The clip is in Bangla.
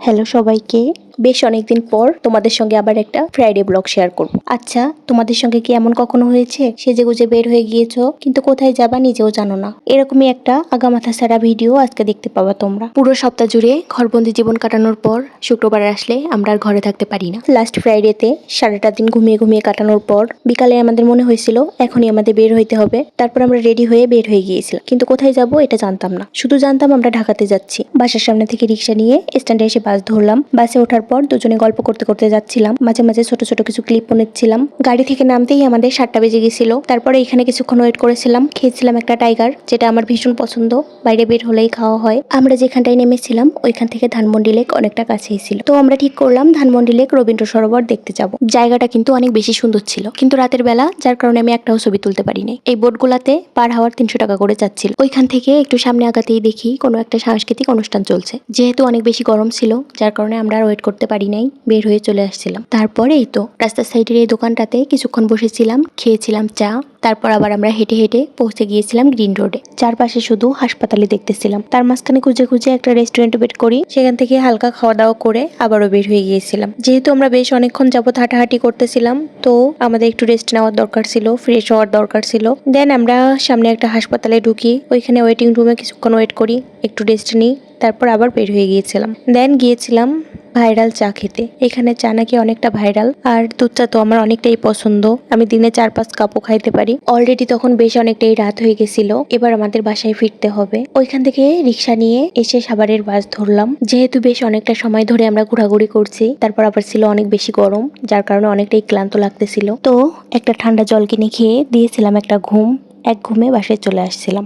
হ্যালো সবাইকে, বেশ অনেকদিন পর তোমাদের সঙ্গে আবার একটা ফ্রাইডে ব্লগ শেয়ার করব। আচ্ছা, তোমাদের সঙ্গে কি এমন কখনো হয়েছে সেজেগুজে বের হয়ে গিয়েছো কিন্তু কোথায় যাবা নিজেও জানো না? এরকমই একটা আগামাথা সারা ভিডিও আজকে দেখতে পাবা তোমরা। পুরো সপ্তাহ জুড়ে ঘরবন্দি জীবন কাটানোর পর শুক্রবার আসলে আমরা আর ঘরে থাকতে পারি না। লাস্ট ফ্রাইডেতে সারাটা দিন ঘুমিয়ে ঘুমিয়ে কাটানোর পর বিকালে আমাদের মনে হয়েছিল এখনই আমাদের বের হইতে হবে। তারপর আমরা রেডি হয়ে বের হয়ে গিয়েছিলাম, কিন্তু কোথায় যাব এটা জানতাম না। শুধু জানতাম আমরা ঢাকাতে যাচ্ছি। বাসার সামনে থেকে রিক্সা নিয়ে স্ট্যান্ডে এসে বাস ধরলাম। বাসে ওঠার পর দুজনে গল্প করতে করতে যাচ্ছিলাম, মাঝে মাঝে ছোট ছোট কিছু ক্লিপ নিচ্ছিলাম। গাড়ি থেকে নামতেই আমাদের 7টা বেজে গেছিল। তারপরে এখানে কিছুক্ষণ ওয়েট করেছিলাম, খেয়েছিলাম একটা টাইগার, যেটা আমার ভীষণ পছন্দ, বাইরে বের হলেই খাওয়া হয়। আমরা যেখানটায় নেমেছিলাম ওইখান থেকে ধানমন্ডি লেক অনেকটা কাছেই ছিল, তো আমরা ঠিক করলাম ধানমন্ডি লেক রবীন্দ্র সরোবর দেখতে যাব। জায়গাটা কিন্তু অনেক বেশি সুন্দর ছিল, কিন্তু রাতের বেলা, যার কারণে আমি একটাও ছবি তুলতে পারিনি। এই বোটগুলাতে পার হাওয়ার 300 টাকা করে যাচ্ছিল। ওইখান থেকে একটু সামনে আগাতেই দেখি কোনো একটা সাংস্কৃতিক অনুষ্ঠান চলছে। যেহেতু অনেক বেশি গরম ছিল, যার কারণে আমরা আর ওয়েট করতে পারি নাই, বের হয়ে চলে আসছিলাম। তারপরে এই তো রাস্তার সাইডের এই দোকানটাতে কিছুক্ষণ বসেছিলাম, খেয়েছিলাম চা। তারপর আবার আমরা হেঁটে হেঁটে পৌঁছে গিয়েছিলাম গ্রিন রোডে। চারপাশে শুধু হাসপাতালে দেখতেছিলাম, তার মাঝখানে খুঁজে খুঁজে একটা রেস্টুরেন্টে বের করি, সেখান থেকে হালকা খাওয়া দাওয়া করে আবারও বের হয়ে গিয়েছিলাম। যেহেতু আমরা বেশ অনেকক্ষণ যাবত হাঁটাহাঁটি করতেছিলাম, তো আমাদের একটু রেস্ট নেওয়ার দরকার ছিল, ফ্রেশ হওয়ার দরকার ছিল। দেন আমরা সামনে একটা হাসপাতালে ঢুকি, ওইখানে ওয়েটিং রুমে কিছুক্ষণ ওয়েট করি, একটু রেস্ট নিই, তারপর আবার বের হয়ে গিয়েছিলাম। দেন গিয়েছিলাম ভাইরাল চা খেতে। এখানে চা নাকি অনেকটা ভাইরাল, আর দুধ চা তো আমার অনেকটাই পছন্দ। আমি দিনে 4-5 কাপও খাইতে পারি। অলরেডি তখন বেশ অনেকটাই রাত হয়ে গেছিল, এবার আমাদের বাসায় ফিরতে হবে। ওইখান থেকে রিক্সা নিয়ে এসে সাভারের বাস ধরলাম। যেহেতু বেশ অনেকটা সময় ধরে আমরা ঘোরাঘুরি করছি, তারপর আবার ছিল অনেক বেশি গরম, যার কারণে অনেকটাই ক্লান্ত লাগতেছিল। তো একটা ঠান্ডা জল কিনে খেয়ে দিয়েছিলাম একটা ঘুম। এক ঘুমে বাসায় চলে আসছিলাম।